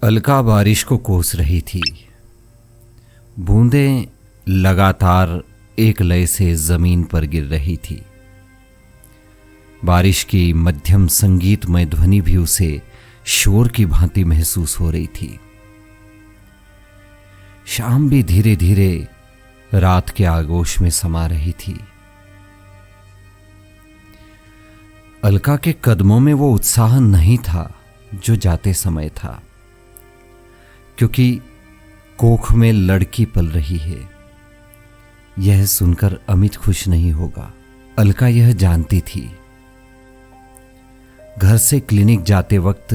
अलका बारिश को कोस रही थी। बूंदें लगातार एक लय से जमीन पर गिर रही थी। बारिश की मध्यम संगीतमय ध्वनि भी उसे शोर की भांति महसूस हो रही थी। शाम भी धीरे धीरे रात के आगोश में समा रही थी। अलका के कदमों में वो उत्साह नहीं था जो जाते समय था, क्योंकि कोख में लड़की पल रही है। यह सुनकर अमित खुश नहीं होगा, अलका यह जानती थी। घर से क्लिनिक जाते वक्त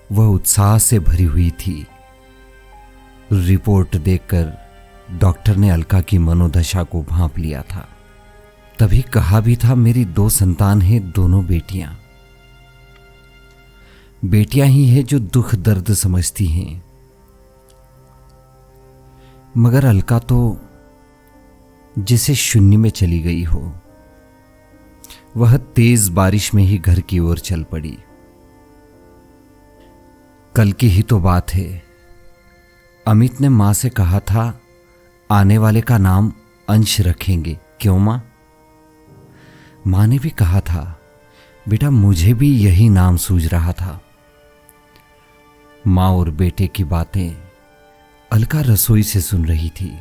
वह उत्साह से भरी हुई थी। रिपोर्ट देखकर डॉक्टर ने अलका की मनोदशा को भांप लिया था। तभी कहा भी था, मेरी 2 संतान हैं, दोनों बेटियां। बेटियां ही हैं जो दुख दर्द समझती हैं। मगर अलका तो जिसे शून्य में चली गई हो। वह तेज बारिश में ही घर की ओर चल पड़ी। कल की ही तो बात है, अमित ने मां से कहा था आने वाले का नाम अंश रखेंगे। क्यों मां? मां ने भी कहा था, बेटा मुझे भी यही नाम सूझ रहा था। मां और बेटे की बातें अलका रसोई से सुन रही थी।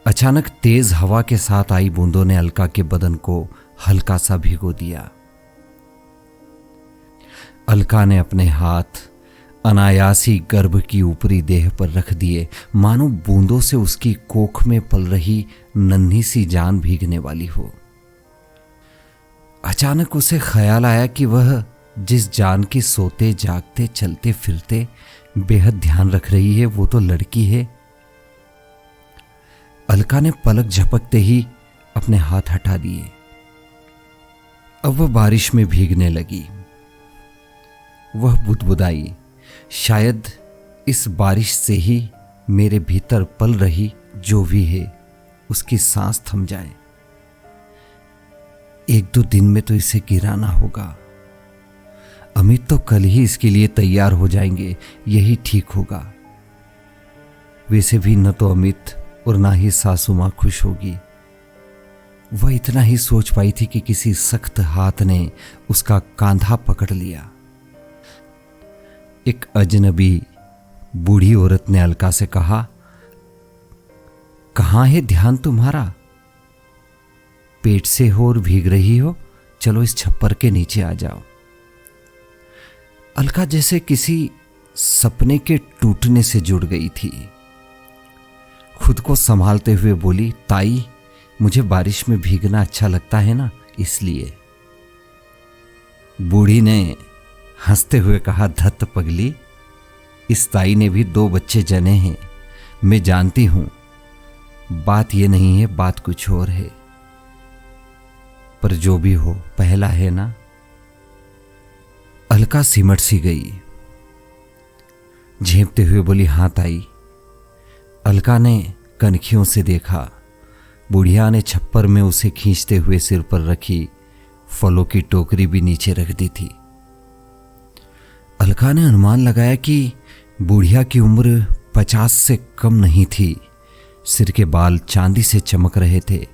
अचानक तेज हवा के साथ आई बूंदों ने अलका के बदन को हल्का सा भिगो दिया। अलका ने अपने हाथ अनायासी गर्भ की ऊपरी देह पर रख दिए, मानो बूंदों से उसकी कोख में पल रही नन्ही सी जान भीगने वाली हो। अचानक उसे ख्याल आया कि वह जिस जान की सोते जागते चलते फिरते बेहद ध्यान रख रही है, वो तो लड़की है। अलका ने पलक झपकते ही अपने हाथ हटा दिए। अब वह बारिश में भीगने लगी। वह बुदबुदाई, शायद इस बारिश से ही मेरे भीतर पल रही जो भी है उसकी सांस थम जाए। 1-2 दिन में तो इसे गिराना होगा। अमित तो कल ही इसके लिए तैयार हो जाएंगे, यही ठीक होगा। वैसे भी न तो अमित और ना ही सासू मां खुश होगी। वह इतना ही सोच पाई थी कि किसी सख्त हाथ ने उसका कांधा पकड़ लिया। एक अजनबी बूढ़ी औरत ने अलका से कहा, कहां है ध्यान तुम्हारा? पेट से हो और भीग रही हो, चलो इस छप्पर के नीचे आ जाओ। अलका जैसे किसी सपने के टूटने से जुड़ गई थी। खुद को संभालते हुए बोली, ताई मुझे बारिश में भीगना अच्छा लगता है ना, इसलिए। बूढ़ी ने हंसते हुए कहा, धत पगली, इस ताई ने भी 2 बच्चे जने हैं। मैं जानती हूं बात ये नहीं है, बात कुछ और है। पर जो भी हो, पहला है ना। अलका सिमट सी गई। झेंपते हुए बोली, हां ताई। अलका ने कनखियों से देखा। बुढ़िया ने छप्पर में उसे खींचते हुए सिर पर रखी फलों की टोकरी भी नीचे रख दी थी। अलका ने अनुमान लगाया कि बुढ़िया की उम्र 50 से कम नहीं थी। सिर के बाल चांदी से चमक रहे थे।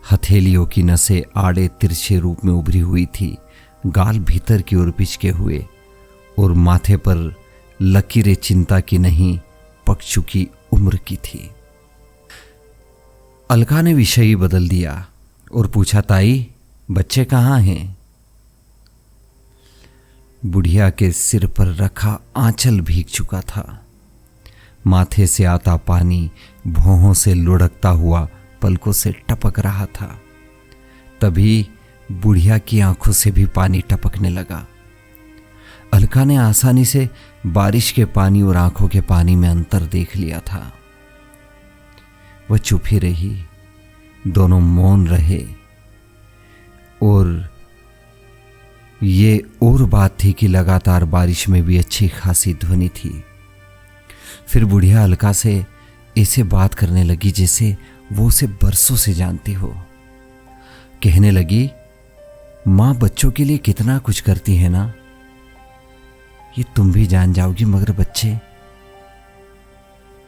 हथेलियों की नसें आड़े तिरछे रूप में उभरी हुई थी। गाल भीतर की ओर पिचके हुए और माथे पर लकीरें चिंता की नहीं, पक चुकी उम्र की थी। अलका ने विषय बदल दिया और पूछा, ताई बच्चे कहाँ हैं? बुढ़िया के सिर पर रखा आंचल भीग चुका था। माथे से आता पानी भौहों से लुढ़कता हुआ पलकों से टपक रहा था। तभी बुढ़िया की आंखों से भी पानी टपकने लगा। अलका ने आसानी से बारिश के पानी और आंखों के पानी में अंतर देख लिया था। वह चुप ही रही। दोनों मौन रहे। और ये और बात थी कि लगातार बारिश में भी अच्छी खासी ध्वनि थी। फिर बुढ़िया अलका से ऐसे बात करने लगी जैसे वो उसे बरसों से जानती हो। कहने लगी, मां बच्चों के लिए कितना कुछ करती है ना। ये तुम भी जान जाओगी मगर बच्चे।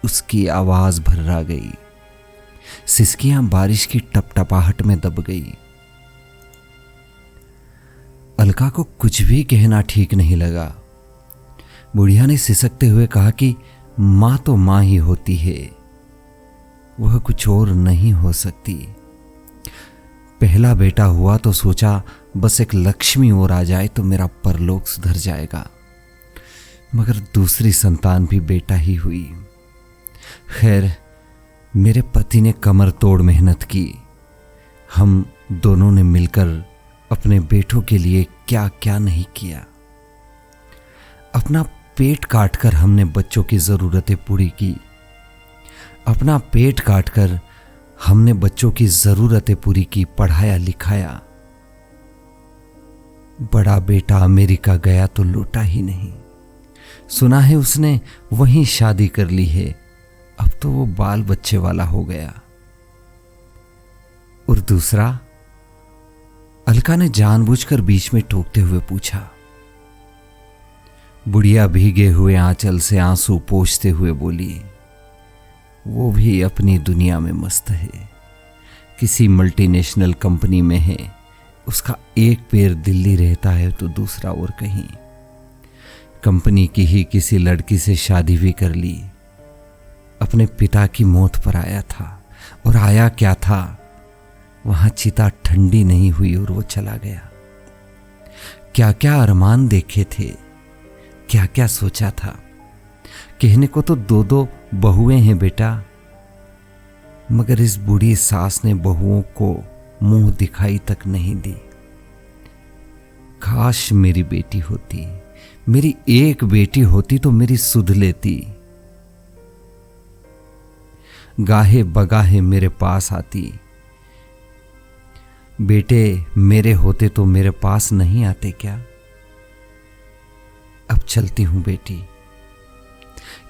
उसकी आवाज भर्रा गई, सिसकियां बारिश की टपटपाहट में दब गई। अलका को कुछ भी कहना ठीक नहीं लगा। बुढ़िया ने सिसकते हुए कहा कि मां तो मां ही होती है, वह कुछ और नहीं हो सकती। पहला बेटा हुआ तो सोचा बस एक लक्ष्मी और आ जाए तो मेरा परलोक सुधर जाएगा, मगर दूसरी संतान भी बेटा ही हुई। खैर, मेरे पति ने कमर तोड़ मेहनत की। हम दोनों ने मिलकर अपने बेटों के लिए क्या क्या नहीं किया। अपना पेट काटकर हमने बच्चों की जरूरतें पूरी की। अपना पेट काटकर हमने बच्चों की जरूरतें पूरी की, पढ़ाया लिखाया। बड़ा बेटा अमेरिका गया तो लौटा ही नहीं। सुना है उसने वहीं शादी कर ली है, अब तो वो बाल बच्चे वाला हो गया। और दूसरा, अलका ने जानबूझकर बीच में टोकते हुए पूछा। बुढ़िया भीगे हुए आंचल से आंसू पोंछते हुए बोली, वो भी अपनी दुनिया में मस्त है, किसी मल्टीनेशनल कंपनी में है। उसका एक पैर दिल्ली रहता है तो दूसरा और कहीं। कंपनी की ही किसी लड़की से शादी भी कर ली। अपने पिता की मौत पर आया था, और आया क्या था, वहां चिता ठंडी नहीं हुई और वो चला गया। क्या क्या अरमान देखे थे, क्या क्या सोचा था। कहने को तो दो दो बहुएं हैं बेटा, मगर इस बूढ़ी सास ने बहुओं को मुंह दिखाई तक नहीं दी। काश मेरी बेटी होती, मेरी एक बेटी होती तो मेरी सुध लेती। गाहे बगाहे मेरे पास आती। बेटे मेरे होते तो मेरे पास नहीं आते क्या। अब चलती हूं बेटी,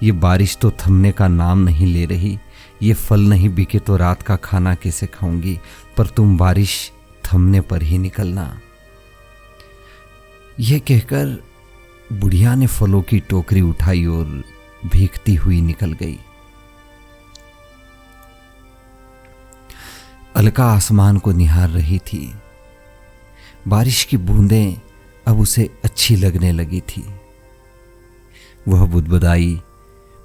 ये बारिश तो थमने का नाम नहीं ले रही। ये फल नहीं बिके तो रात का खाना कैसे खाऊंगी, पर तुम बारिश थमने पर ही निकलना। यह कहकर बुढ़िया ने फलों की टोकरी उठाई और भीगती हुई निकल गई। अलका आसमान को निहार रही थी। बारिश की बूंदें अब उसे अच्छी लगने लगी थी। वह बुदबुदाई,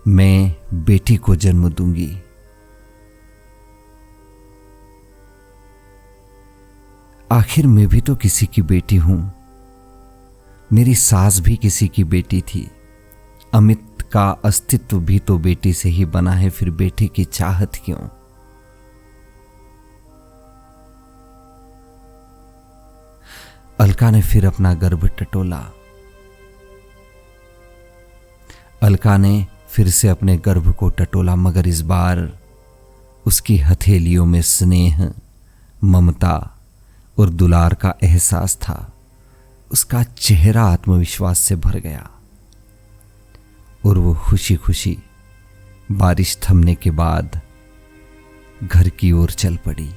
मैं बेटी को जन्म दूंगी। आखिर मैं भी तो किसी की बेटी हूं। मेरी सास भी किसी की बेटी थी। अमित का अस्तित्व भी तो बेटी से ही बना है, फिर बेटी की चाहत क्यों। अलका ने फिर अपना गर्भ टटोला। अलका ने फिर से अपने गर्भ को टटोला, मगर इस बार उसकी हथेलियों में स्नेह, ममता और दुलार का एहसास था। उसका चेहरा आत्मविश्वास से भर गया और वो खुशी खुशी बारिश थमने के बाद घर की ओर चल पड़ी।